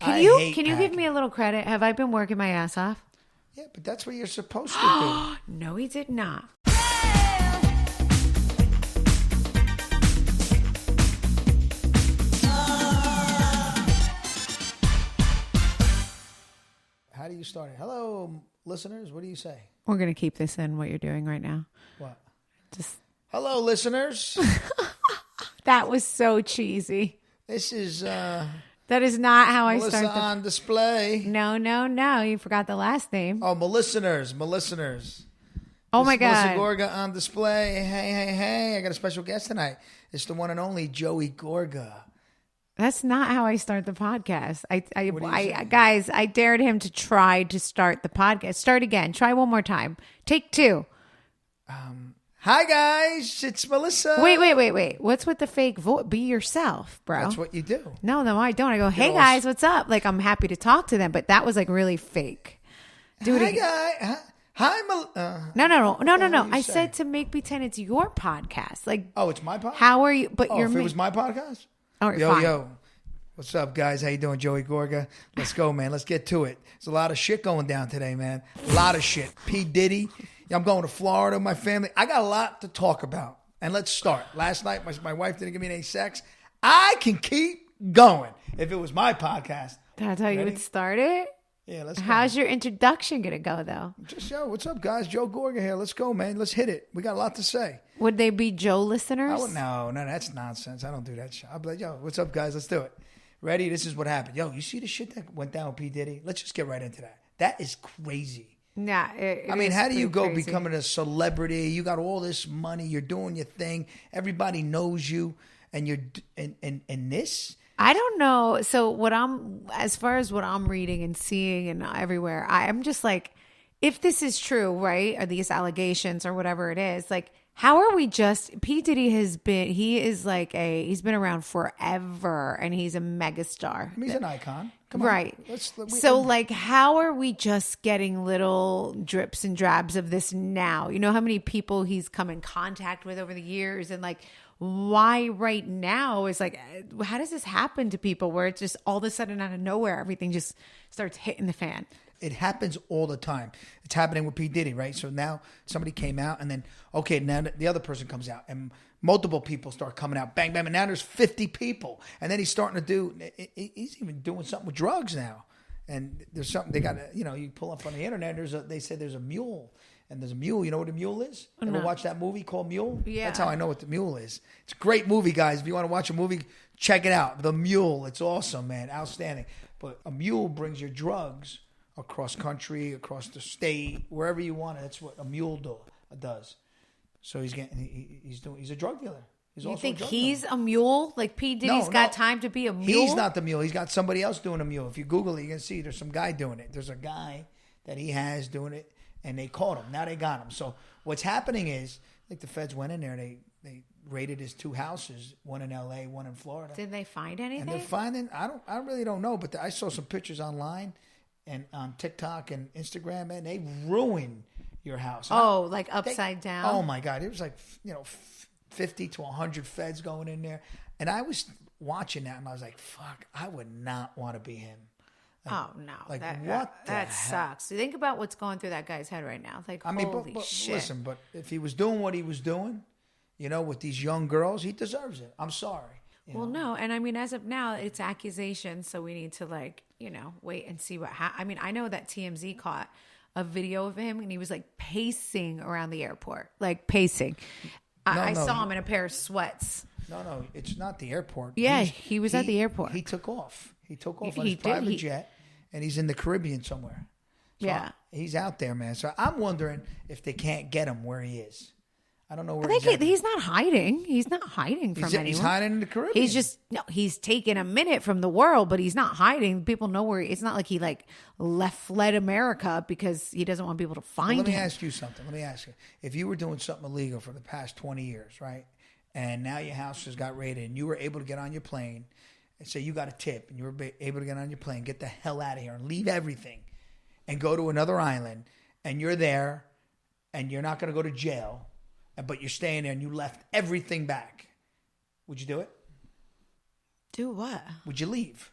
Can you give me a little credit? Have I been working my ass off? Yeah, but that's what you're supposed to do. No, he did not. How do you start it? Hello, listeners. What do you say? We're going to keep this in what you're doing right now. What? Just hello, listeners. That was so cheesy. This is that is not how Melissa I start on display. No. You forgot the last name. Oh, Melisteners. Oh my God. Melissa Gorga on display. Hey. I got a special guest tonight. It's the one and only Joey Gorga. That's not how I start the podcast. Guys, I dared him to try to start the podcast. Start again. Try one more time. Take 2. Hi, guys. It's Melissa. Wait. What's with the fake voice? Be yourself, bro. That's what you do. No, I don't. I go, hey, guys, what's up? Like, I'm happy to talk to them. But that was, like, really fake. Do it again. Guy. Hi, No. I said to make pretend it's your podcast. Like, oh, it's my podcast? How are you? But if it was my podcast? Oh, fine. Yo. What's up, guys? How you doing? Joey Gorga. Let's go, man. Let's get to it. There's a lot of shit going down today, man. A lot of shit. P-Diddy. I'm going to Florida, my family. I got a lot to talk about. And let's start. Last night, my wife didn't give me any sex. I can keep going. If it was my podcast. That's how you would start it? Yeah, let's go. How's your introduction going to go, though? Just, what's up, guys? Joe Gorga here. Let's go, man. Let's hit it. We got a lot to say. Would they be Joe listeners? No, that's nonsense. I don't do that shit. I'll be like, what's up, guys? Let's do it. Ready? This is what happened. You see the shit that went down with P-Diddy? Let's just get right into that. That is crazy. Nah, how do you go becoming a celebrity? You got all this money. You're doing your thing. Everybody knows you. And you're and this? I don't know. So as far as what I'm reading and seeing and everywhere, I'm just like, if this is true, right? Or these allegations or whatever it is, like, how are we P. Diddy he's been around forever and he's a megastar. He's an icon. Come on. Right. How are we just getting little drips and drabs of this now? You know how many people he's come in contact with over the years, and like, why right now is like, how does this happen to people where it's just all of a sudden out of nowhere, everything just starts hitting the fan? It happens all the time. It's happening with P. Diddy, right? So now somebody came out and then, okay, now the other person comes out and multiple people start coming out. Bang, bang. And now there's 50 people. And then he's starting to he's even doing something with drugs now. And there's something they got, you pull up on the internet, they say there's a mule. And there's a mule. You know what a mule is? Ever watch that movie called Mule? Yeah. That's how I know what the mule is. It's a great movie, guys. If you want to watch a movie, check it out. The Mule. It's awesome, man. Outstanding. But a mule brings your drugs across country, across the state, wherever you want it. That's what a mule does. So he's a drug dealer. You think he's a mule? Like P. Diddy's got time to be a mule? He's not the mule. He's got somebody else doing a mule. If you Google it, you can see there's some guy doing it. There's a guy that he has doing it, and they caught him. Now they got him. So what's happening is, like, the feds went in there. They raided his 2 houses, one in L.A., one in Florida. Did they find anything? And they're finding. I really don't know, but I saw some pictures online and on TikTok and Instagram, and they ruin your house. Like upside down? Oh, my God. It was like, 50 to 100 feds going in there. And I was watching that, and I was like, fuck, I would not want to be him. Oh, no. Like, that sucks. Think about what's going through that guy's head right now. Like, holy shit. Listen, but if he was doing what he was doing, with these young girls, he deserves it. I'm sorry. No. And I mean, as of now, it's accusations. So we need to, wait and see what happens. I mean, I know that TMZ caught a video of him, and he was, pacing around the airport. Like, pacing. I saw him in a pair of sweats. No, it's not the airport. Yeah, he was at the airport. He took off. He took off on his private jet, and he's in the Caribbean somewhere. So yeah. He's out there, man. So I'm wondering if they can't get him where he is. I don't know where he's not hiding. He's not hiding from anyone. He's hiding in the Caribbean. He's taking a minute from the world, but he's not hiding. People know where it's not like he fled America because he doesn't want people to find him. Let me ask you something. If you were doing something illegal for the past 20 years, right? And now your house just got raided and you were able to get on your plane and say you got a tip and you were able to get on your plane, get the hell out of here and leave everything and go to another island, and you're there and you're not going to go to jail, but you're staying there and you left everything back. Would you do it? Do what? Would you leave?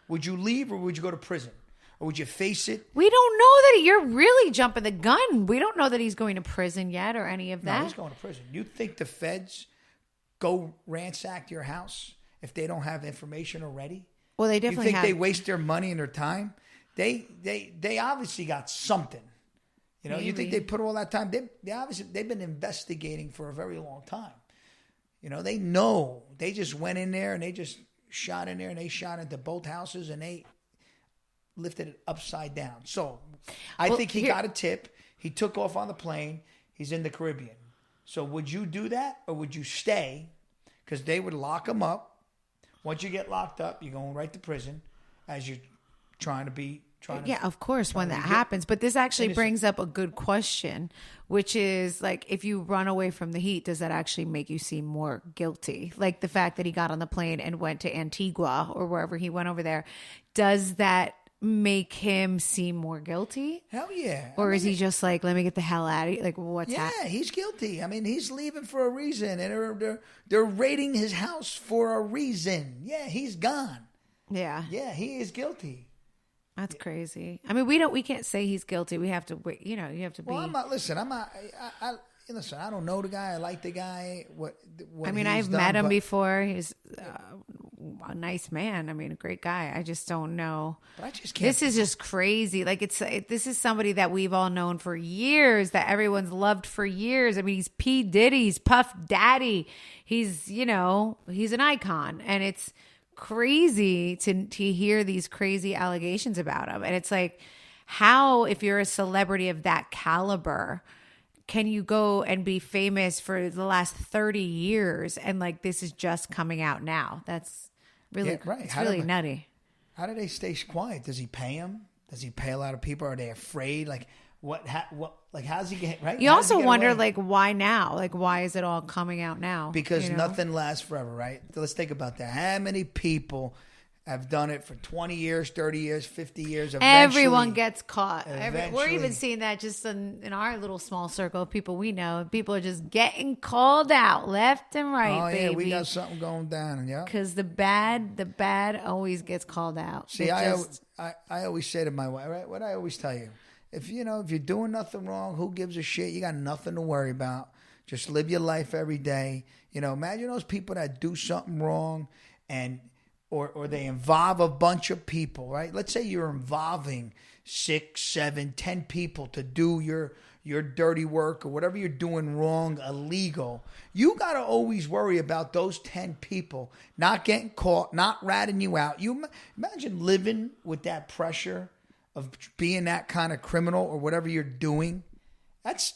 Would you leave or would you go to prison? Or would you face it? We don't know that you're really jumping the gun. We don't know that he's going to prison yet or any of that. No, he's going to prison. You think the feds go ransack your house if they don't have information already? Well, they definitely You think they waste their money and their time? They obviously got something. You know, Maybe. You think they put all that time? They've been investigating for a very long time. You know, they know. They just went in there and they just shot in there and they shot into both houses and they lifted it upside down. So I think he got a tip. He took off on the plane. He's in the Caribbean. So would you do that or would you stay? Because they would lock him up. Once you get locked up, you're going right to prison as you're trying to. Yeah, of course, when that happens. But this actually brings up a good question, which is like, if you run away from the heat, does that actually make you seem more guilty? Like the fact that he got on the plane and went to Antigua or wherever he went over there, does that make him seem more guilty? Hell yeah. Or is he just like, let me get the hell out of here? Like, what's happening? Yeah, he's guilty. I mean, he's leaving for a reason, and they're raiding his house for a reason. Yeah, he's gone. Yeah. Yeah, he is guilty. That's crazy. I mean, we can't say he's guilty. We have to wait. You know, you have to be. Well, I'm not. Listen, I'm not. Listen, I don't know the guy. I like the guy. What I mean, I've met him before. He's a nice man. I mean, a great guy. I just don't know. But I just can't. This is just crazy. Like this is somebody that we've all known for years, that everyone's loved for years. I mean, he's P-Diddy's Puff Daddy. He's, you know, he's an icon, and it's crazy to hear these crazy allegations about him. And it's like, how, if you're a celebrity of that caliber, can you go and be famous for the last 30 years and like this is just coming out now? That's really right. It's really nutty. How do they stay quiet? Does he pay them? Does he pay a lot of people? Are they afraid? Like how's he get right? You also wonder away? Like, why now? Like, why is it all coming out now? Because nothing lasts forever, right? So let's think about that. How many people have done it for 20 years, 30 years, 50 years? Everyone gets caught. We're even seeing that just in our little small circle of people we know. People are just getting called out left and right, baby. Oh, yeah, we got something going down, yeah. Because the bad always gets called out. See, I always say to my wife, right, what I always tell you, if you're doing nothing wrong, who gives a shit? You got nothing to worry about. Just live your life every day. You know, imagine those people that do something wrong and or they involve a bunch of people, right? Let's say you're involving 6, 7, 10 people to do your dirty work or whatever you're doing wrong, illegal. You got to always worry about those 10 people not getting caught, not ratting you out. You imagine living with that pressure of being that kind of criminal or whatever you're doing. That's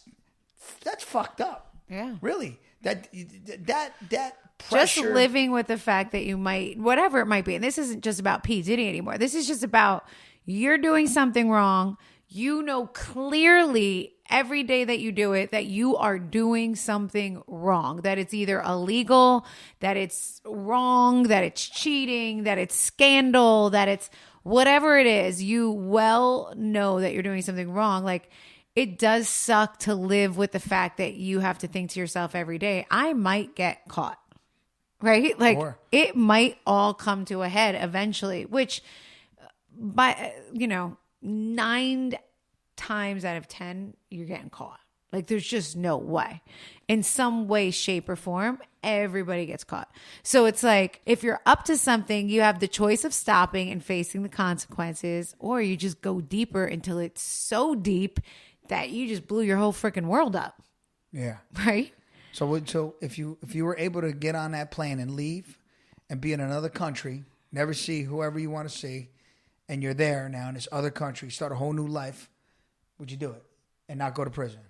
fucked up. Yeah. Really. That just pressure. living with the fact that you might, whatever it might be. And this isn't just about P-Diddy anymore. This is just about you're doing something wrong. You know clearly every day that you do it that you are doing something wrong, that it's either illegal, that it's wrong, that it's cheating, that it's scandal, that it's whatever it is. You well know that you're doing something wrong. Like, it does suck to live with the fact that you have to think to yourself every day, I might get caught, right? Like, it might all come to a head eventually, which by, 9 times out of 10, you're getting caught. Like, there's just no way. In some way, shape, or form, everybody gets caught. So it's like, if you're up to something, you have the choice of stopping and facing the consequences, or you just go deeper until it's so deep that you just blew your whole freaking world up. Yeah. Right? So if you were able to get on that plane and leave and be in another country, never see whoever you want to see, and you're there now in this other country, start a whole new life, would you do it and not go to prison?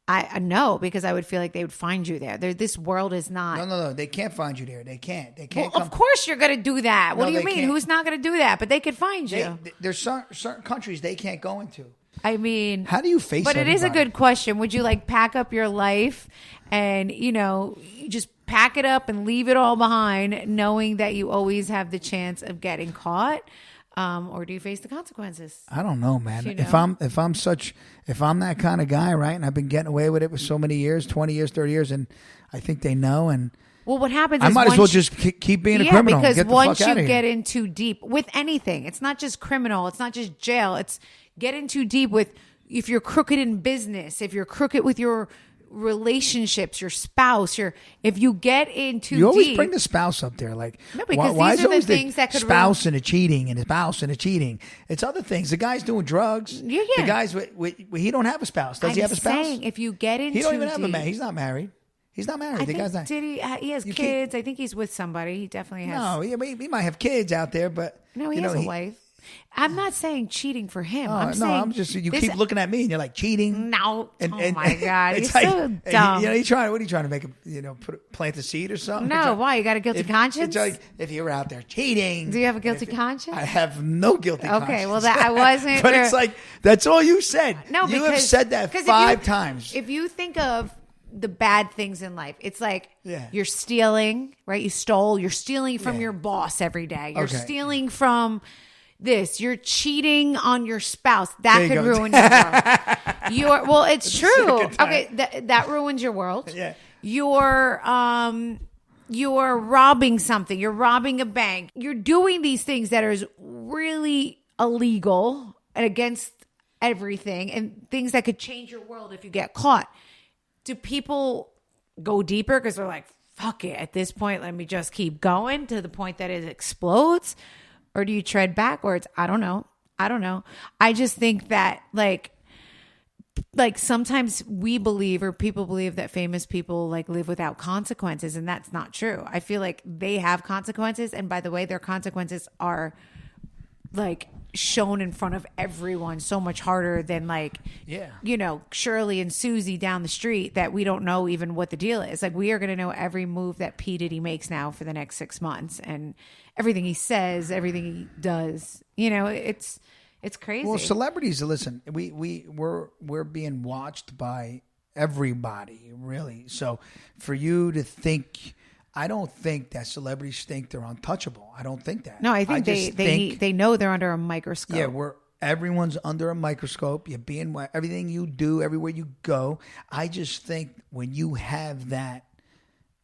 I know, because I would feel like they would find you there. This world is not. No. They can't find you there. They can't. Well, of course you're going to do that. What do you mean? Can't. Who's not going to do that? But they could find you. There's certain countries they can't go into. I mean, how do you face? But everybody? It is a good question. Would you pack up your life and you just pack it up and leave it all behind, knowing that you always have the chance of getting caught? Or do you face the consequences? I don't know, man. If I'm that kind of guy, right, and I've been getting away with it for so many years, 20 years, 30 years, and I think they know, and Well, what happens I is might as well just keep being a criminal. Because get the once fuck you out of get here. in too deep with anything, it's not just criminal, it's not just jail, it's getting too deep with if you're crooked in business, if you're crooked with your relationships, your spouse, if you get in too deep. You always bring the spouse up there. Like, no, because why these is are the always things that could spouse and a cheating and a spouse and a cheating? It's other things. The guy's doing drugs. Yeah. The guy's he don't have a spouse. Does he have a spouse? Saying, if you get in he don't too even have a deep, man. He's not married. He's not married. I The think guy's not. he has kids. I think he's with somebody. He definitely has. No, he might have kids out there, but no, he has a wife. I'm not saying cheating for him. I'm saying I'm just you keep looking at me and you're like cheating. No, oh my God, it's you're like, so dumb. What are you trying to make him? Plant a seed or something? No, why? You got a guilty conscience? It's like if you're out there cheating. Do you have a guilty conscience? I have no guilty conscience. Okay, well that I wasn't. But it's like that's all you said. No, you have said that 5 times. If you think of the bad things in life, it's like you're stealing, right? You're stealing from your boss every day. You're stealing from this. You're cheating on your spouse. That could ruin your world. Well, it's true. Okay, that ruins your world. Yeah. You're robbing something. You're robbing a bank. You're doing these things that are really illegal and against everything and things that could change your world if you get caught. Do people go deeper because they're like, fuck it, at this point, let me just keep going to the point that it explodes? Or do you tread backwards? I don't know. I just think that like sometimes we believe or people believe that famous people like live without consequences, and that's not true. I feel like they have consequences, and by the way, their consequences are like shown in front of everyone so much harder than Shirley and Susie down the street that we don't know even what the deal is. Like, we are going to know every move that P-Diddy makes now for the next 6 months, and everything he says, everything he does. It's crazy. Well, celebrities, listen, we're being watched by everybody, really. So for you to think, I don't think that celebrities think they're untouchable. I don't think that. No, I think they know they're under a microscope. Yeah, everyone's under a microscope. You're being everything you do, everywhere you go. I just think when you have that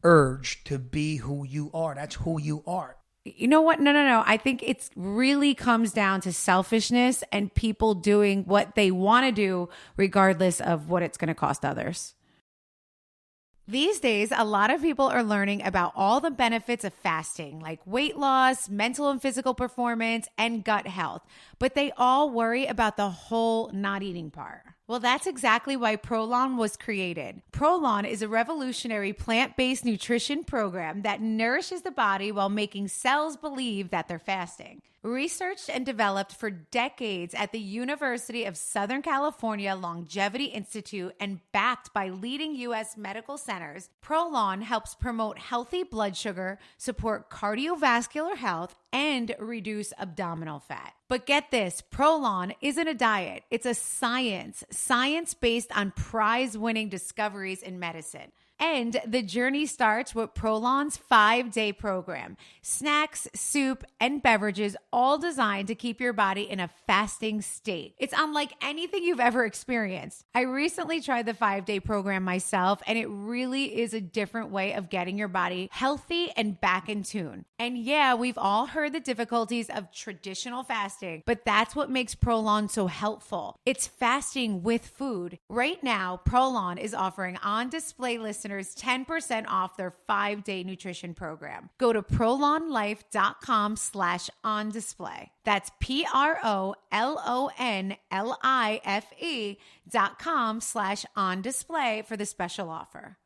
urge to be who you are, that's who you are. You know what? No. I think it really comes down to selfishness and people doing what they want to do regardless of what it's going to cost others. These days, a lot of people are learning about all the benefits of fasting, like weight loss, mental and physical performance, and gut health. But they all worry about the whole not eating part. Well, that's exactly why Prolon was created. Prolon is a revolutionary plant-based nutrition program that nourishes the body while making cells believe that they're fasting. Researched and developed for decades at the University of Southern California Longevity Institute and backed by leading U.S. medical centers, Prolon helps promote healthy blood sugar, support cardiovascular health, and reduce abdominal fat. But get this, Prolon isn't a diet. It's a science based on prize-winning discoveries in medicine. And the journey starts with Prolon's 5-day program. Snacks, soup, and beverages all designed to keep your body in a fasting state. It's unlike anything you've ever experienced. I recently tried the 5-day program myself, and it really is a different way of getting your body healthy and back in tune. And yeah, we've all heard the difficulties of traditional fasting, but that's what makes Prolon so helpful. It's fasting with food. Right now, Prolon is offering on-display listeners 10% off their 5-day nutrition program. Go to prolonlife.com/on-display. That's PROLONLIFE.com/on-display for the special offer.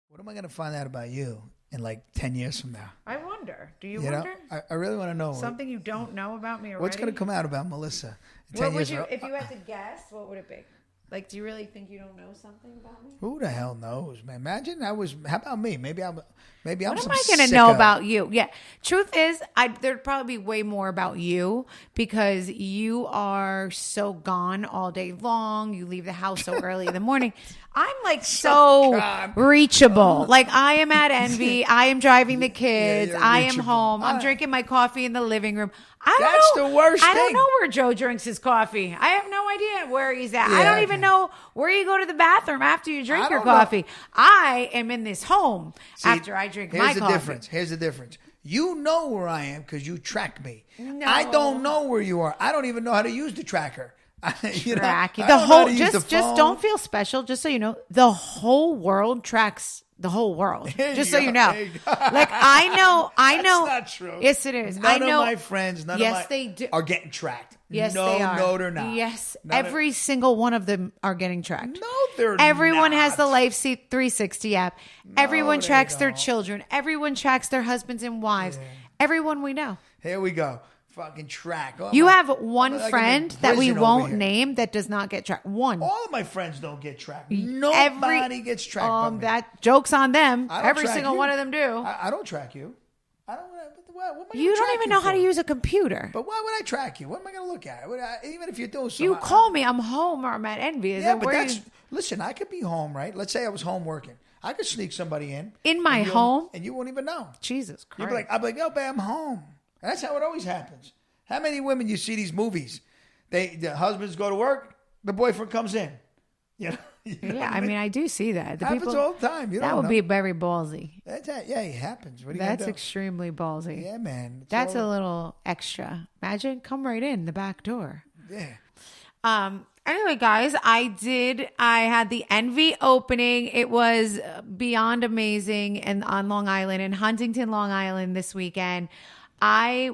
What am I going to find out about you in like 10 years from now? I wonder. Do you wonder? I really want to know. Something you don't know about me already? What's going to come out about Melissa in 10 what years? Would you, if you had to guess, what would it be? Like, do you really think you don't know something about me? Who the hell knows, man? Imagine how about me? Maybe I'm. What am I going to know about you? Yeah. Truth is, there'd probably be way more about you because you are so gone all day long. You leave the house so early in the morning. I'm like so reachable. Like, I am at Envy. I am driving the kids. I am home. I'm drinking my coffee in the living room. That's the worst thing. I don't know where Joe drinks his coffee. I have no idea where he's at. Yeah, I don't even even know where you go to the bathroom after you drink your coffee. I am in this home after I drink my coffee. Here's the difference. You know where I am because you track me. No. I don't know where you are. I don't even know how to use the tracker. Just don't feel special. Just so you know, the whole world tracks the whole world. Just so you know. Like I know. That's not true. Yes, it is. None of my friends, they do. are getting tracked. Yes, no, they are. No, they're not. Yes, every single one of them are getting tracked. No, they're Everyone not. has the Life 360 app. Everyone tracks their children. Everyone tracks their husbands and wives. Everyone we know. Here we go. Fucking track. You have one friend that we won't name that does not get tracked. One. All of my friends don't get tracked. Nobody gets tracked. By me. That joke's on them. Every single you. one of them do. I don't track you. I don't. What you don't even know how to use a computer. But why would I track you? What am I going to look at? Even if you're doing something. You call me. I'm home or I'm at Envy. Listen, I could be home, right? Let's say I was home working. I could sneak somebody in my home, and you won't even know. Jesus Christ! I'll be like, yo, babe, I'm home. And that's how it always happens. How many women you see these movies? The husbands go to work, the boyfriend comes in. You know yeah, I mean, I do see that. It happens all the time. That would be very ballsy. Yeah, it happens. What are you That's gonna do? Extremely ballsy. Yeah, man. That's a little extra. Imagine, come right in the back door. Yeah. Anyway, guys, I had the Envy opening. It was beyond amazing and on Long Island, in Huntington, Long Island this weekend. I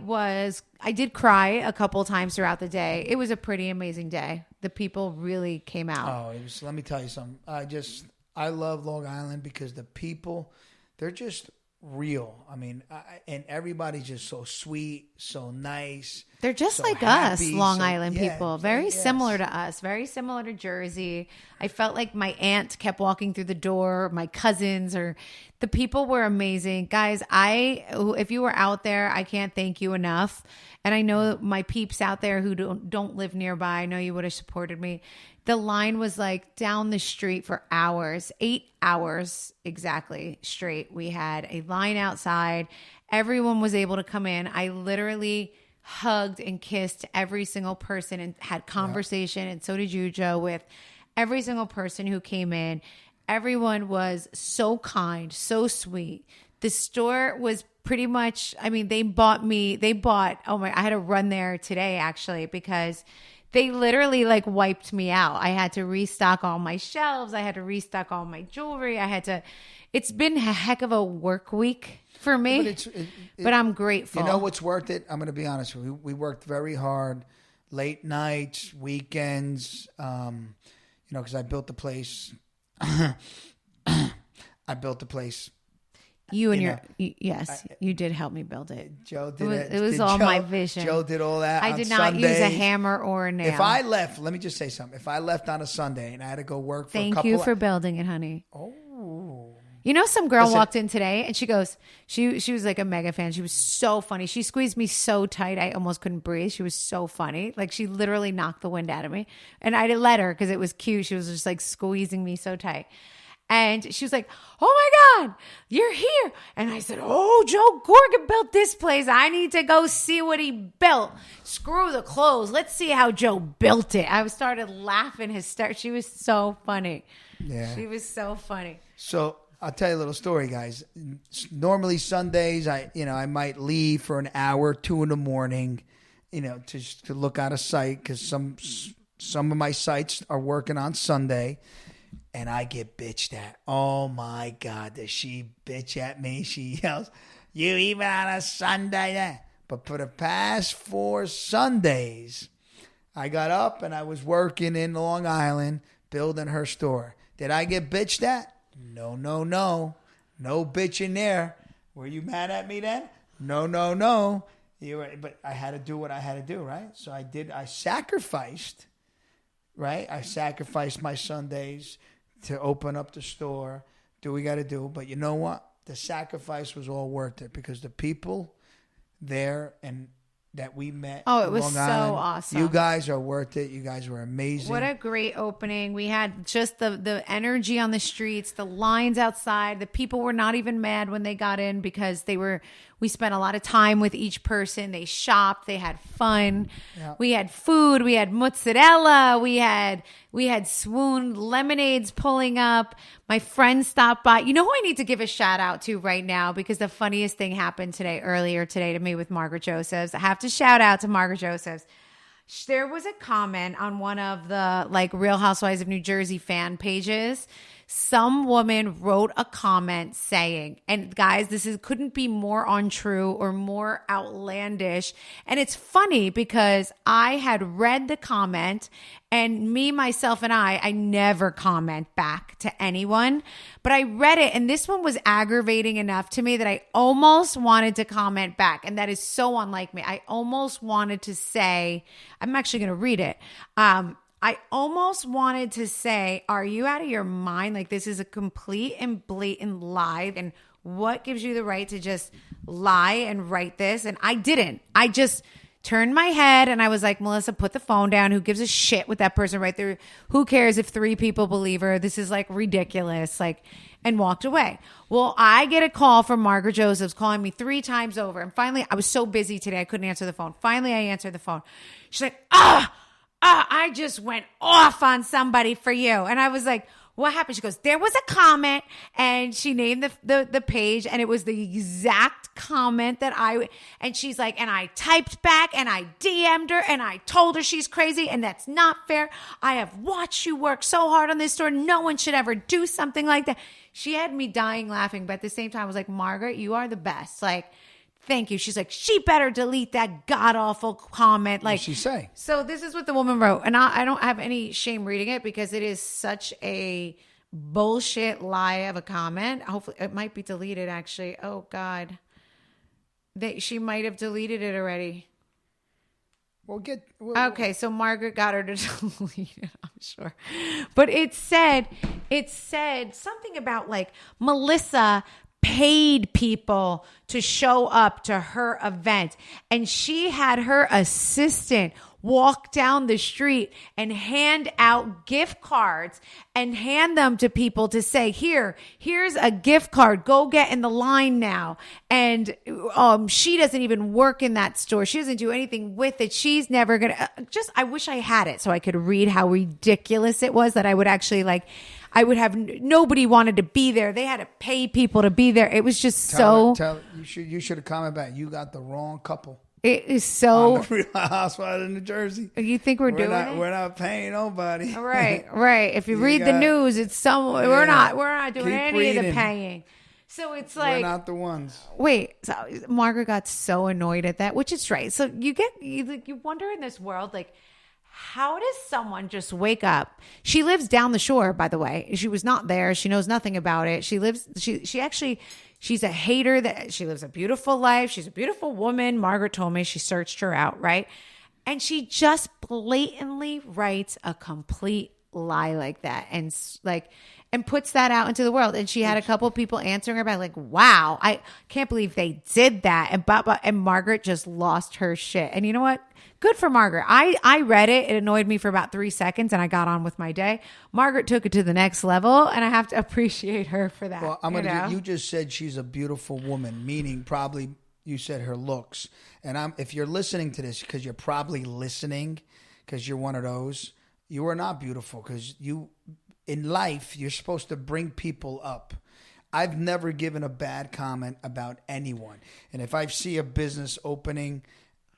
did cry a couple times throughout the day. It was a pretty amazing day. The people really came out. Oh, let me tell you something. I love Long Island because the people, they're just real. I mean, and everybody's just so sweet, so nice. They're just so like happy, us, Long Island people. Very yes. similar to us. Very similar to Jersey. I felt like my aunt kept walking through the door, my cousins, or the people were amazing. Guys, if you were out there, I can't thank you enough. And I know my peeps out there who don't live nearby, I know you would have supported me. The line was like down the street for hours, 8 hours exactly straight. We had a line outside. Everyone was able to come in. I literally hugged and kissed every single person and had conversation. And so did you, Joe, with every single person who came in. Everyone was so kind, so sweet. The store was pretty much, I mean, I had to run there today actually because they literally like wiped me out. I had to restock all my shelves. I had to restock all my jewelry. It's been a heck of a work week for me, but I'm grateful. You know what's worth it? I'm going to be honest with you. We worked very hard, late nights, weekends, because I built the place. You did help me build it. Joe did it. It was all my vision. Joe did all that. I did not use a hammer or a nail. If I left, let me just say something. If I left on a Sunday and I had to go work for a couple. Thank you for building it, honey. Oh. You know, some girl walked in today and she goes, she was like a mega fan. She was so funny. She squeezed me so tight I almost couldn't breathe. She was so funny. Like she literally knocked the wind out of me. And I didn't let her because it was cute. She was just like squeezing me so tight. And she was like, oh my God, you're here. And I said, oh, Joe Gorga built this place. I need to go see what he built. Screw the clothes. Let's see how Joe built it. I started laughing hysterical. She was so funny. Yeah. She was so funny. So I'll tell you a little story, guys. Normally Sundays, I might leave for an hour, 2 a.m, to look at a site because some of my sites are working on Sunday. And I get bitched at. Oh, my God. Does she bitch at me? She yells, you even on a Sunday? But for the past 4 Sundays, I got up and I was working in Long Island building her store. Did I get bitched at? No. No bitching there. Were you mad at me then? No. But I had to do what I had to do, right? So I did. I sacrificed, right? I sacrificed my Sundays to open up the store, do what we got to do. But you know what? The sacrifice was all worth it because the people there and that we met. Oh, it was so Island, awesome. You guys are worth it. You guys were amazing. What a great opening. We had just the energy on the streets, the lines outside. The people were not even mad when they got in because we We spent a lot of time with each person. They shopped. They had fun. Yeah. We had food. We had mozzarella. We had swoon lemonades pulling up. My friend stopped by. You know who I need to give a shout out to right now, because the funniest thing happened earlier today to me with Margaret Josephs. I have to shout out to Margaret Josephs. There was a comment on one of the Real Housewives of New Jersey fan pages. Some woman wrote a comment saying, and guys, couldn't be more untrue or more outlandish. And it's funny because I had read the comment, and me, myself, and I never comment back to anyone, but I read it, and this one was aggravating enough to me that I almost wanted to comment back. And that is so unlike me. I almost wanted to say, I'm actually going to read it. I almost wanted to say, are you out of your mind? This is a complete and blatant lie. And what gives you the right to just lie and write this? And I didn't. I just turned my head and I was like, Melissa, put the phone down. Who gives a shit with that person right there? Who cares if 3 people believe her? This is ridiculous. And walked away. Well, I get a call from Margaret Josephs calling me 3 times over. And finally, I was so busy today, I couldn't answer the phone. Finally, I answered the phone. She's like, I just went off on somebody for you. And I was like, what happened? She goes, there was a comment, and she named the page, and it was the exact comment and she's like, and I typed back and I DM'd her and I told her she's crazy and that's not fair. I have watched you work so hard on this store. No one should ever do something like that. She had me dying laughing, but at the same time I was like, Margaret, you are the best. Thank you. She's like, she better delete that god-awful comment. What did she say? So this is what the woman wrote. And I don't have any shame reading it because it is such a bullshit lie of a comment. Hopefully, it might be deleted, actually. Oh, God. She might have deleted it already. Okay, so Margaret got her to delete it, I'm sure. But it said something about Melissa paid people to show up to her event, and she had her assistant walk down the street and hand out gift cards and hand them to people to say, here's a gift card, go get in the line now. And she doesn't even work in that store, she doesn't do anything with it, she's never gonna I wish I had it so I could read how ridiculous it was, that I would actually I would have nobody wanted to be there. They had to pay people to be there. It was just you should have commented back. You got the wrong couple. It is so. On the Real Housewives of New Jersey. You think we're doing it? We're not paying nobody. Right. If you read the news, it's some. Yeah. We're not doing any of the paying. So it's we're not the ones. Wait, so Margaret got so annoyed at that, which is right. So you wonder in this world, how does someone just wake up? She lives down the shore, by the way. She was not there. She knows nothing about it. She's a hater that she lives a beautiful life. She's a beautiful woman. Margaret told me she searched her out, right? And she just blatantly writes a complete lie like that and puts that out into the world. And she had a couple of people answering her about wow, I can't believe they did that. And Margaret just lost her shit. And you know what? Good for Margaret. I read it. It annoyed me for about 3 seconds and I got on with my day. Margaret took it to the next level and I have to appreciate her for that. Well, you just said she's a beautiful woman, meaning probably you said her looks. And if you're listening to this, because you're probably listening because you're one of those, you are not beautiful, because in life, you're supposed to bring people up. I've never given a bad comment about anyone. And if I see a business opening,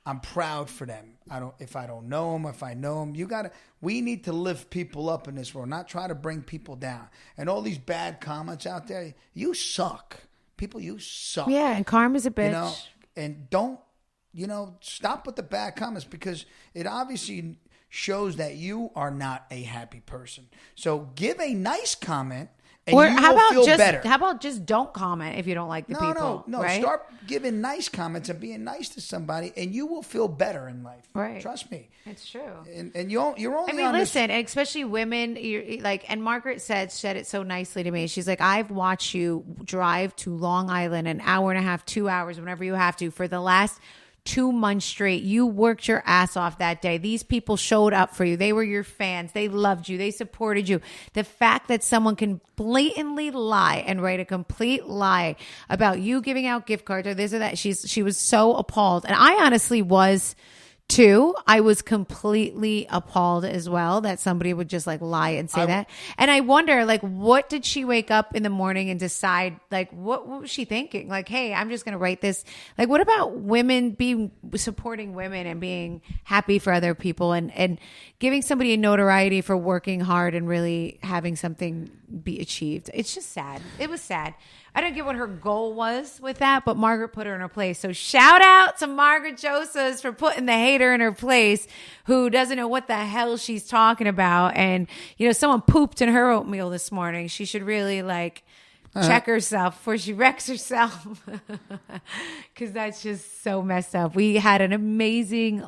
I'm proud for them. If I don't know them, if I know them, we need to lift people up in this world, not try to bring people down. And all these bad comments out there, you suck. People, you suck. Yeah, and karma's a bitch. And don't, stop with the bad comments, because it obviously shows that you are not a happy person. So give a nice comment. And better. How about just don't comment if you don't like the people? No. Right? Start giving nice comments and being nice to somebody, and you will feel better in life. Right? Trust me. It's true. And you're only. I mean, listen, and especially women. And Margaret said it so nicely to me. She's like, I've watched you drive to Long Island an hour and a half, 2 hours, whenever you have to, for the last 2 months straight. You worked your ass off that day. These people showed up for you. They were your fans. They loved you. They supported you. The fact that someone can blatantly lie and write a complete lie about you giving out gift cards or this or that, she was so appalled. And I honestly was too. I was completely appalled as well that somebody would just like lie and say that. And I wonder, like, what did she wake up in the morning and decide? Like, what was she thinking? Like, hey, I'm just going to write this. Like, what about women supporting women and being happy for other people and giving somebody a notoriety for working hard and really having something be achieved? It's just sad. It was sad. I don't get what her goal was with that, but Margaret put her in her place. So shout out to Margaret Josephs for putting the hater in her place who doesn't know what the hell she's talking about. And, you know, someone pooped in her oatmeal this morning. She should really check herself before she wrecks herself because that's just so messed up. We had an amazing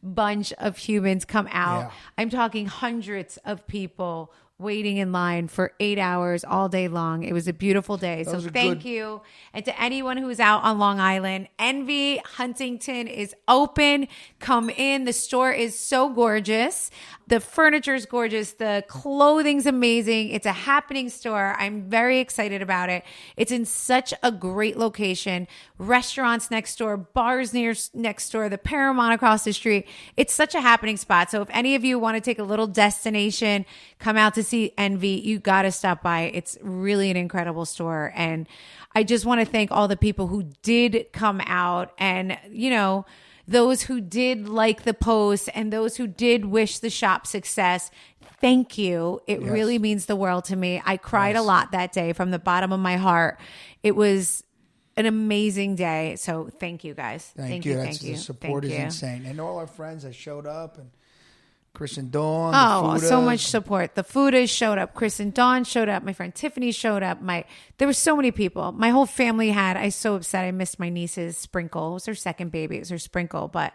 bunch of humans come out. Yeah. I'm talking hundreds of people waiting in line for 8 hours all day long. It was a beautiful day. So thank you. And to anyone who's out on Long Island, Envy Huntington is open. Come in. The store is so gorgeous. The furniture is gorgeous. The clothing's amazing. It's a happening store. I'm very excited about it. It's in such a great location. Restaurants next door, bars next door, the Paramount across the street. It's such a happening spot. So if any of you want to take a little destination, come out to see Envy, you got to stop by. It's really an incredible store. And I just want to thank all the people who did come out and, you know, those who did like the post and those who did wish the shop success. Thank you. It really means the world to me. I cried a lot that day from the bottom of my heart. It was an amazing day. So thank you guys. Thank you. The support is insane. And all our friends that showed up and Chris and Dawn. Oh, so much support. The Fudas showed up. Chris and Dawn showed up. My friend Tiffany showed up. There were so many people. My whole family I was so upset. I missed my niece's Sprinkle. It was her second baby. It was her Sprinkle, but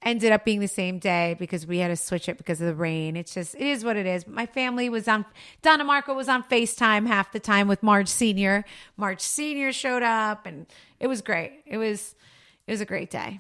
ended up being the same day because we had to switch it because of the rain. It is what it is. My family was Donna Marco was on FaceTime half the time with Marge Sr. Marge Sr. showed up and it was great. It was a great day.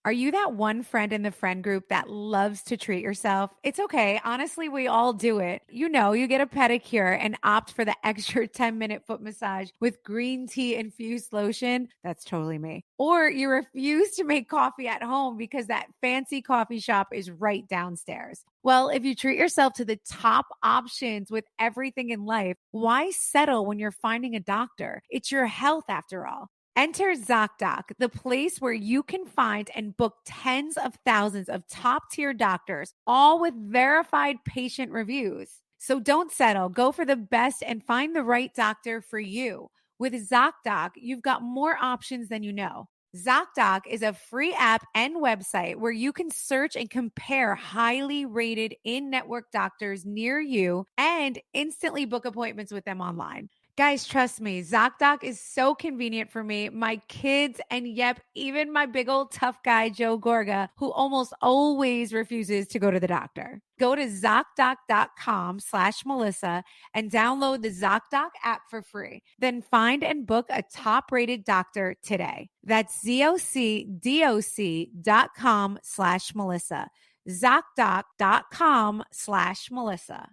Are you that one friend in the friend group that loves to treat yourself? It's okay. Honestly, we all do it. You know, you get a pedicure and opt for the extra 10-minute foot massage with green tea infused lotion. That's totally me. Or you refuse to make coffee at home because that fancy coffee shop is right downstairs. Well, if you treat yourself to the top options with everything in life, why settle when you're finding a doctor? It's your health after all. Enter Zocdoc, the place where you can find and book tens of thousands of top-tier doctors, all with verified patient reviews. So don't settle. Go for the best and find the right doctor for you. With Zocdoc, you've got more options than you know. Zocdoc is a free app and website where you can search and compare highly rated in-network doctors near you and instantly book appointments with them online. Guys, trust me, Zocdoc is so convenient for me, my kids, and even my big old tough guy, Joe Gorga, who almost always refuses to go to the doctor. Go to Zocdoc.com/Melissa and download the Zocdoc app for free. Then find and book a top-rated doctor today. That's ZocDoc.com/Melissa. Zocdoc.com/Melissa.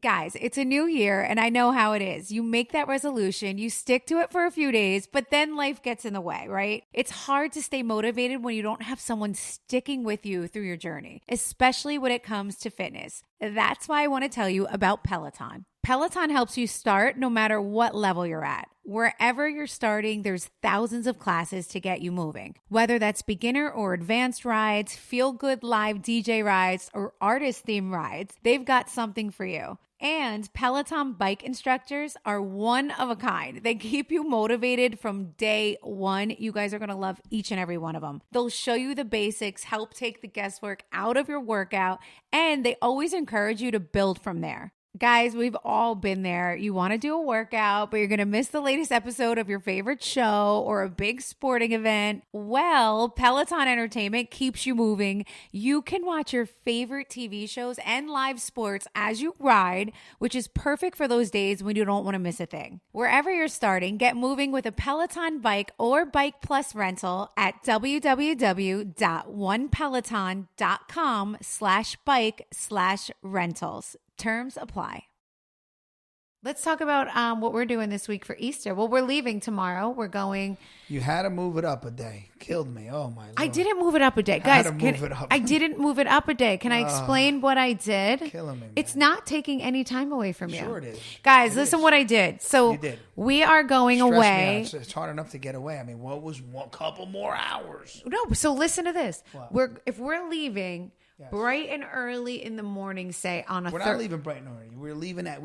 Guys, it's a new year and I know how it is. You make that resolution, you stick to it for a few days, but then life gets in the way, right? It's hard to stay motivated when you don't have someone sticking with you through your journey, especially when it comes to fitness. That's why I want to tell you about Peloton. Peloton helps you start no matter what level you're at. Wherever you're starting, there's thousands of classes to get you moving. Whether that's beginner or advanced rides, feel-good live DJ rides, or artist-themed rides, they've got something for you. And Peloton bike instructors are one of a kind. They keep you motivated from day one. You guys are going to love each and every one of them. They'll show you the basics, help take the guesswork out of your workout, and they always encourage you to build from there. Guys, we've all been there. You want to do a workout, but you're going to miss the latest episode of your favorite show or a big sporting event. Well, Peloton Entertainment keeps you moving. You can watch your favorite TV shows and live sports as you ride, which is perfect for those days when you don't want to miss a thing. Wherever you're starting, get moving with a Peloton bike or Bike Plus rental at www.onepeloton.com/bike/rentals. Terms apply. Let's talk about what we're doing this week for Easter. Well, we're leaving tomorrow. We're going. You had to move it up a day. Killed me. Oh, my Lord. I didn't move it up a day. Guys, I didn't move it up a day. Can I explain what I did? Killing me, man. It's not taking any time away from you. Sure it is. Guys, listen what I did. So You did. we are going Stressed me away. out. It's hard enough to get away. I mean, what was one couple more hours? No, so listen to this. What? If we're leaving bright and early in the morning, say on a We're not leaving bright and early. We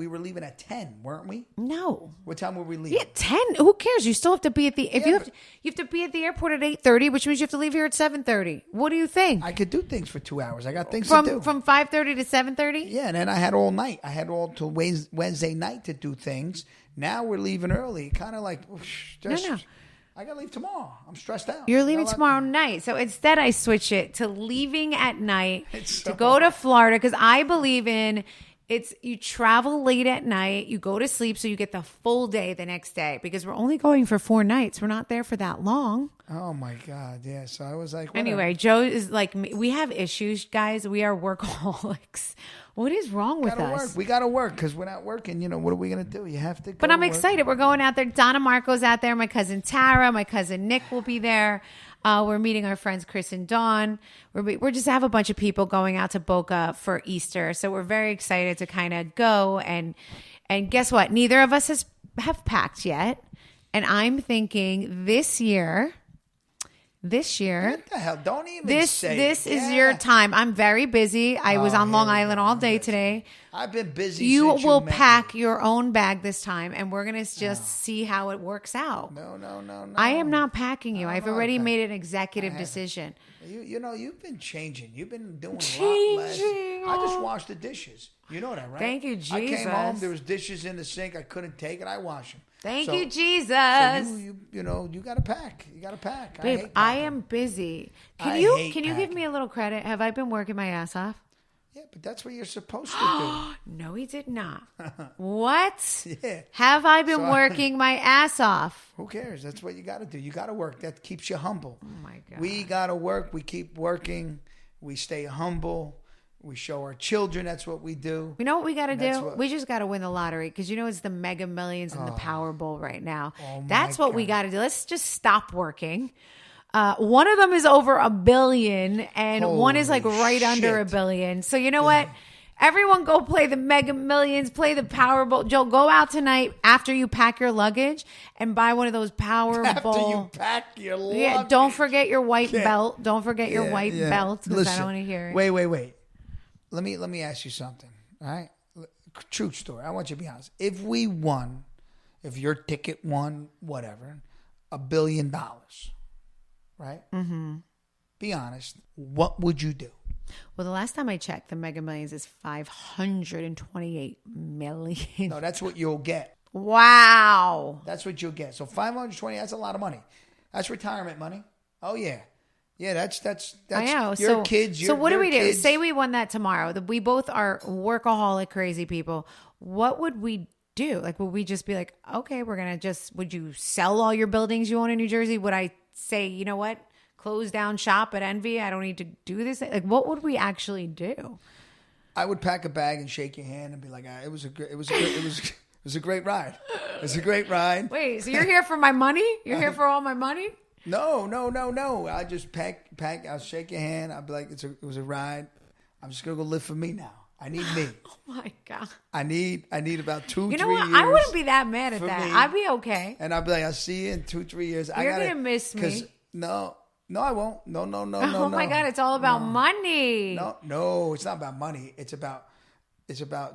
were leaving at 10, weren't we? No. What time were we leaving? Yeah, 10. Who cares? You still have to be at the you have to be at the airport at 8:30, which means you have to leave here at 7:30. What do you think? I could do things for 2 hours. I got things to do. From 5:30 to 7:30? Yeah, and then I had all night. I had all till Wednesday night to do things. Now we're leaving early. Kind of like, No. I got to leave tomorrow. I'm stressed out. You're leaving tomorrow night. So instead I switch it to leaving at night So to go to Florida because I believe in you travel late at night, you go to sleep so you get the full day the next day because we're only going for 4 nights. We're not there for that long. Oh my God. Yeah. So I was like, whatever. Anyway, Joe is like me. We have issues, guys. We are workaholics. What is wrong with us? Work. We got to work because we're not working. You know, what are we going to do? You have to go. But I'm excited. We're going out there. Donna Marco's out there. My cousin Tara, my cousin Nick will be there. We're meeting our friends Chris and Dawn. We're just have a bunch of people going out to Boca for Easter. So we're very excited to kind of go. And guess what? Neither of us have packed yet. And I'm thinking this year. What the hell? Don't even say this is your time. I'm very busy. I was on Long Island all day today. I've been busy. You will pack your own bag this time, and we're going to just see how it works out. No. I am not packing you. I've already made an executive decision. You know, you've been changing. You've been doing a lot less. I just washed the dishes. You know that, right? Thank you, Jesus. I came home. There was dishes in the sink. I couldn't take it. I washed them. Thank you, Jesus. So you know, you got to pack. You got to pack. Babe, I am busy. Can you give me a little credit? Have I been working my ass off? Yeah, but that's what you're supposed to do. No, he did not. What? Yeah. Have I been working my ass off? Who cares? That's what you got to do. You got to work. That keeps you humble. Oh, my God. We got to work. We keep working. We stay humble. We show our children that's what we do. You know what we got to do? We just got to win the lottery because you know it's the Mega Millions and the Powerball right now. That's what we got to do. Let's just stop working. One of them is over $1 billion and one is like right under $1 billion. So you know what? Everyone go play the Mega Millions, play the Powerball. Joe, go out tonight after you pack your luggage and buy one of those Powerball. After you pack your luggage. Yeah, don't forget your white belt. Don't forget your white belt because I don't want to hear it. Wait. Let me ask you something. All right? True story. I want you to be honest. If we won, if your ticket won, whatever, $1 billion, right? Mm-hmm. Be honest. What would you do? Well, the last time I checked, the Mega Millions is $528 million. No, that's what you'll get. Wow. That's what you'll get. So $520, that's a lot of money. That's retirement money. Oh, yeah. Yeah, that's I know. Your kids. So what do we do? Say we won that tomorrow. We both are workaholic, crazy people. What would we do? Like, would we just be like, okay, would you sell all your buildings you own in New Jersey? Would I say, you know what? Close down shop at Envy. I don't need to do this. Like, what would we actually do? I would pack a bag and shake your hand and be like, it was a great ride. It was a great ride. Wait, so you're here for my money? You're here for all my money? No. I just pack. I'll shake your hand. I'll be like, it was a ride. I'm just gonna go live for me now. I need me. Oh my God. I need about 2, 3 years. You know what? I wouldn't be that mad at that. I'd be okay. And I'll be like, I'll see you in 2, 3 years. You're gonna miss me. No, I won't. No. Oh my God, it's all about money. No, it's not about money. It's about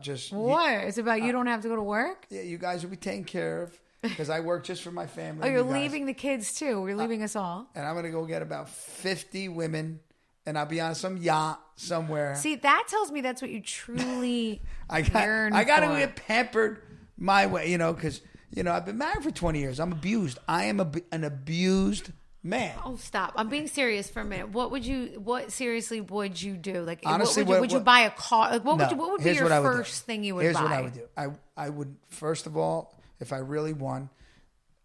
just what? It's about you don't have to go to work. Yeah, you guys will be taken care of. Because I work just for my family. Oh, you're leaving the kids too. You're leaving us all. And I'm going to go get about 50 women and I'll be on some yacht somewhere. See, that tells me that's what you truly yearn I got to for. get pampered my way, because, I've been married for 20 years. I'm abused. I am an abused man. Oh, stop. I'm being serious for a minute. What seriously would you do? Like, honestly, would you buy a car? Like, what would be your first thing you would buy? Here's what I would do. I would, first of all, if I really won,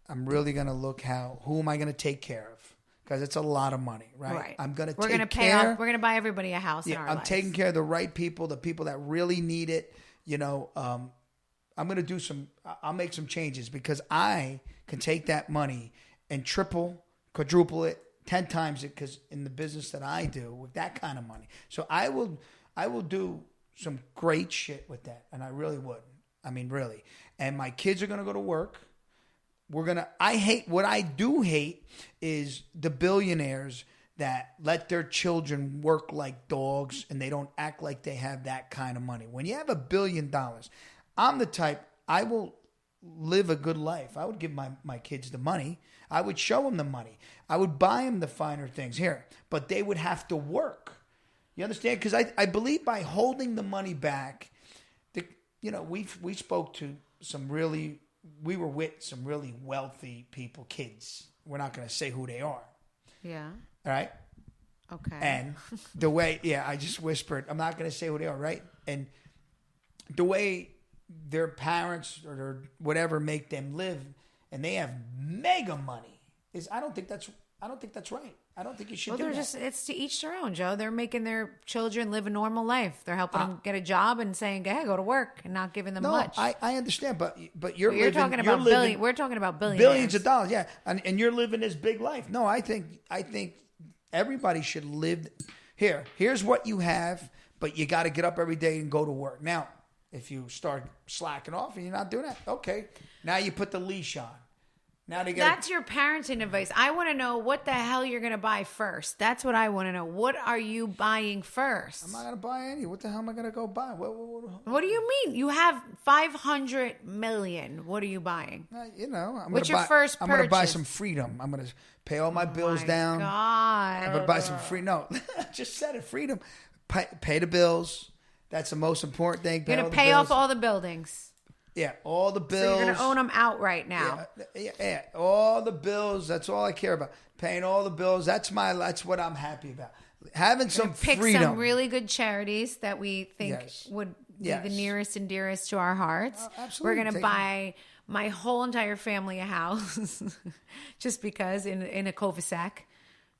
I'm really going to look who am I going to take care of? Because it's a lot of money, right? Right. We're going to pay off. We're going to buy everybody a house in our lives. I'm taking care of the right people, the people that really need it. I'm going to I'll make some changes because I can take that money and triple, quadruple it, 10 times it, because in the business that I do with that kind of money. So I will do some great shit with that. And I really would. I mean, really. And my kids are going to go to work. What I do hate is the billionaires that let their children work like dogs and they don't act like they have that kind of money. When you have $1 billion, I'm the type, I will live a good life. I would give my kids the money. I would show them the money. I would buy them the finer things here, but they would have to work. You understand? Because I believe by holding the money back, we spoke to we were with some really wealthy people, kids. We're not going to say who they are. Yeah. All right? Okay. And the way, I just whispered, I'm not going to say who they are, right? And the way their parents or their whatever make them live, and they have mega money, I don't think that's right. I don't think you should do that. It's to each their own, Joe. They're making their children live a normal life. They're helping them get a job and saying, "Hey, go to work," and not giving them much. I understand, but we're talking about billions. Billions of dollars, yeah, and you're living this big life. No, I think everybody should live here. Here's what you have, but you got to get up every day and go to work. Now, if you start slacking off and you're not doing that, okay. Now you put the leash on. That's your parenting advice. I want to know what the hell you're going to buy first. That's what I want to know. What are you buying first? I'm not going to buy any. What the hell am I going to go buy? What do you mean? You have $500 million. What are you buying? What's your first purchase? I'm going to buy some freedom. I'm going to pay all my bills down. God. I'm going to buy some free. No, I just said it. Freedom. Pay the bills. That's the most important thing. You're going to pay off all the buildings. Yeah, all the bills. So you're going to own them outright now. Yeah, all the bills. That's all I care about. Paying all the bills. That's what I'm happy about. Having some freedom. Pick some really good charities that we think would be the nearest and dearest to our hearts. Absolutely. We're going to buy my whole entire family a house just because in a cul-de-sac,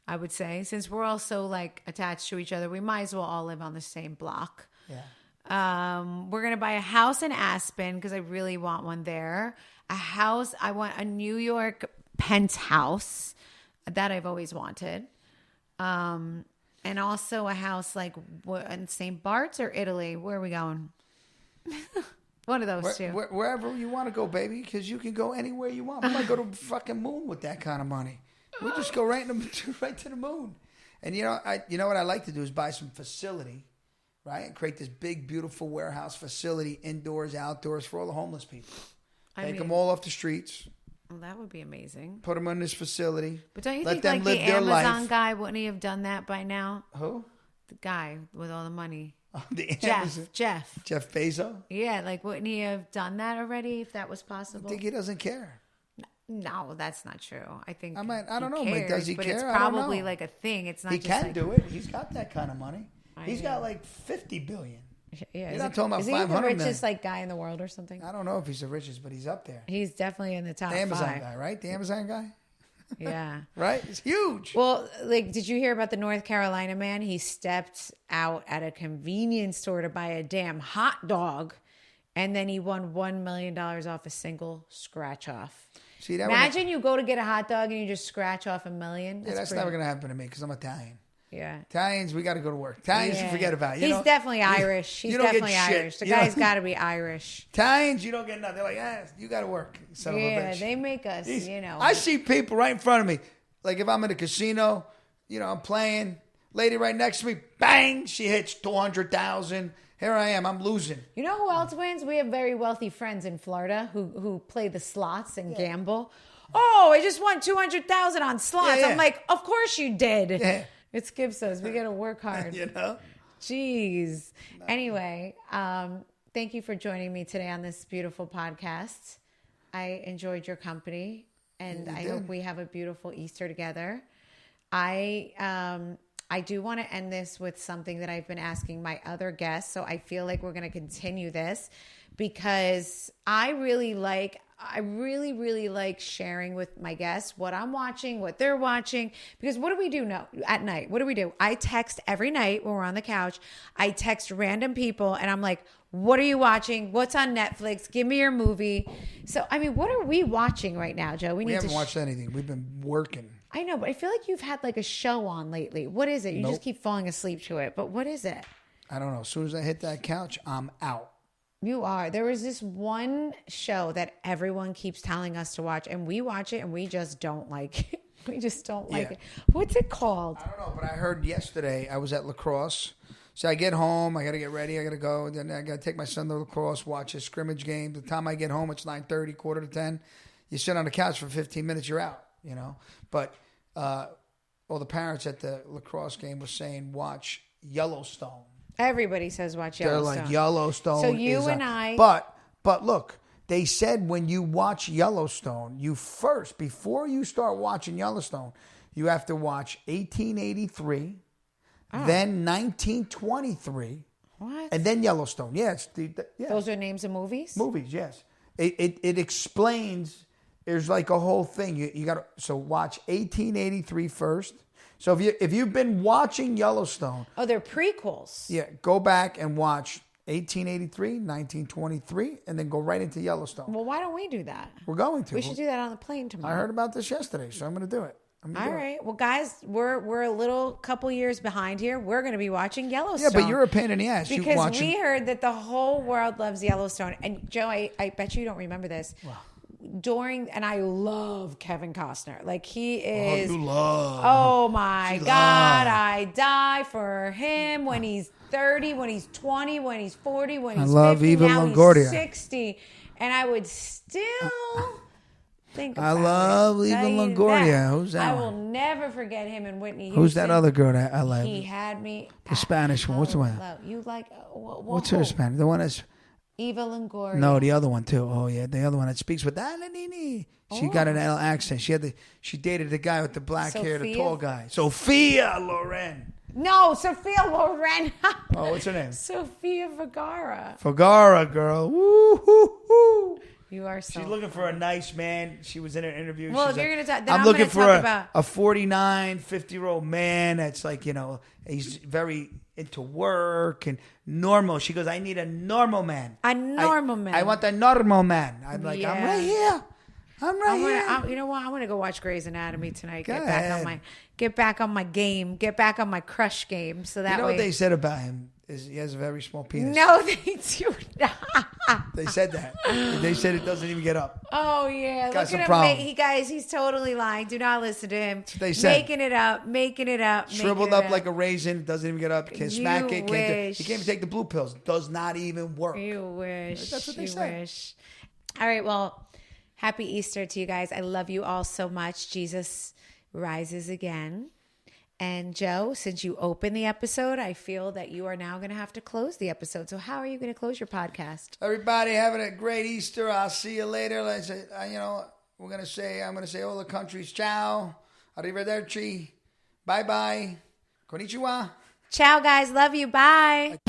I would say. Since we're all so attached to each other, we might as well all live on the same block. Yeah. We're going to buy a house in Aspen because I really want one there. I want a New York penthouse that I've always wanted. And also a house in St. Bart's or Italy. Where are we going? One of those two. Wherever you want to go, baby, because you can go anywhere you want. We might go to the fucking moon with that kind of money. We just go right to the moon. And you know what I like to do is buy some facility. Right? And create this big, beautiful warehouse facility, indoors, outdoors, for all the homeless people. Take them all off the streets. Well, that would be amazing. Put them in this facility. But don't you think the Amazon guy, wouldn't he have done that by now? Who? The guy with all the money. Oh, Jeff. Jeff Bezos? Yeah, wouldn't he have done that already if that was possible? I think he doesn't care. No, that's not true. I think I don't know. Cares, does he care? It's probably a thing. It's not. He can do it. He's got that kind of money. He's got $50 billion. Yeah, you're not talking about 500 million. Is he the richest guy in the world or something? I don't know if he's the richest, but he's up there. He's definitely in the top 5. The Amazon guy, right? The Amazon guy. Yeah. Right? It's huge. Well, did you hear about the North Carolina man? He stepped out at a convenience store to buy a damn hot dog, and then he won $1 million off a single scratch off. See, imagine you go to get a hot dog and you just scratch off $1 million. That's never going to happen to me because I'm Italian. Yeah. Italians, we got to go to work. Italians, you forget about it. He's definitely Irish. He's definitely Irish. The guy's got to be Irish. Italians, you don't get nothing. They're like, you got to work, son of a bitch. They make us, I see people right in front of me. Like if I'm in a casino, I'm playing. Lady right next to me, bang, she hits 200,000. Here I am, I'm losing. You know who else wins? We have very wealthy friends in Florida who play the slots and gamble. Oh, I just won 200,000 on slots. I'm like, of course you did. Yeah. It's Skipsos. We got to work hard. You know? Jeez. Anyway, thank you for joining me today on this beautiful podcast. I enjoyed your company, and I hope we have a beautiful Easter together. I do want to end this with something that I've been asking my other guests, so I feel like we're going to continue this because I really like sharing with my guests what I'm watching, what they're watching. Because what do we do now at night? What do we do? I text every night when we're on the couch. I text random people and I'm like, what are you watching? What's on Netflix? Give me your movie. So, I mean, what are we watching right now, Joe? We haven't watched anything. We've been working. I know, but I feel like you've had like a show on lately. What is it? You just keep falling asleep to it. But what is it? I don't know. As soon as I hit that couch, I'm out. You are. There was this one show that everyone keeps telling us to watch, and we watch it, and we just don't like it. We just don't like it. What's it called? I don't know, but I heard yesterday I was at lacrosse. So I get home, I got to get ready, I got to go. Then I got to take my son to lacrosse, watch a scrimmage game. The time I get home, it's 9:30, 9:45. You sit on the couch for 15 minutes, you're out, you know. But all the parents at the lacrosse game were saying, watch Yellowstone. Everybody says watch Yellowstone. They're like, Yellowstone. So you and I. But look, they said when you watch Yellowstone, you first, before you start watching Yellowstone, you have to watch 1883, then 1923, what? And then Yellowstone. Yes. Those are names of movies? Movies, yes. It explains, there's like a whole thing. You got to, so watch 1883 first. So if you've been watching Yellowstone. Oh, they're prequels. Yeah, go back and watch 1883, 1923, and then go right into Yellowstone. Well, why don't we do that? We're going to. We should do that on the plane tomorrow. I heard about this yesterday, so I'm going to do it. All right. Well, guys, we're a little couple years behind here. We're going to be watching Yellowstone. Yeah, but you're a pain in the ass. Because we heard that the whole world loves Yellowstone. And Joe, I bet you don't remember this. Wow. And I love Kevin Costner. Like he is. Oh, you love. Oh my God. I die for him when he's 30, when he's 20, when he's 40, when he's 50. Eva now Longoria. He's 60. And I would still think about love Eva Longoria. Who's that? I will never forget him and Whitney Houston. Who's that other girl that I like? He had me. The Spanish one. What's the one? You like. What's her Spanish? The one that's. Eva Longoria. No, the other one too. Oh yeah, the other one that speaks with She got an L accent. She dated the guy with the black hair, the tall guy. Sophia Loren. No, Sophia Loren. Oh, what's her name? Sophia Vergara. Vergara, girl. Woo hoo hoo. You are so. She's looking for a nice man. She was in an interview. Well, she's if you're like, going to talk, I'm looking for a 49, 50-year-old man that's like, you know, he's very into work and normal. She goes, I need a normal man. A normal man. I want a normal man. I'm like, I'm right here. I'm right here. You know what? I want to go watch Grey's Anatomy tonight. Get back on my game. Get back on my crush game. So that way. You know what they said about him? Is he has a very small penis. No, they do not. They said that. They said it doesn't even get up. Oh, yeah. Got Look some at him. He's totally lying. Do not listen to him. They said. Making it up. Shriveled up like a raisin. Doesn't even get up. Can't smack it. Wish. He can't even take the blue pills. Does not even work. You wish. That's what they said. Wish. All right. Well, happy Easter to you guys. I love you all so much. Jesus rises again. And Joe, since you opened the episode, I feel that you are now going to have to close the episode. So how are you going to close your podcast? Everybody having a great Easter. I'll see you later. Let's I'm going to say all the countries. Ciao. Arrivederci. Bye-bye. Konnichiwa. Ciao, guys. Love you. Bye.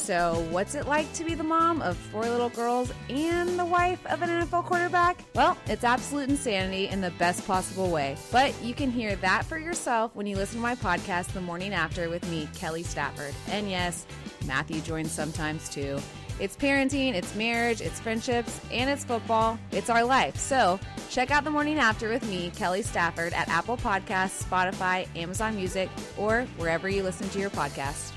So what's it like to be the mom of 4 little girls and the wife of an NFL quarterback? Well, it's absolute insanity in the best possible way. But you can hear that for yourself when you listen to my podcast The Morning After with me, Kelly Stafford. And yes, Matthew joins sometimes too. It's parenting, it's marriage, it's friendships, and it's football. It's our life. So check out The Morning After with me, Kelly Stafford, at Apple Podcasts, Spotify, Amazon Music, or wherever you listen to your podcast.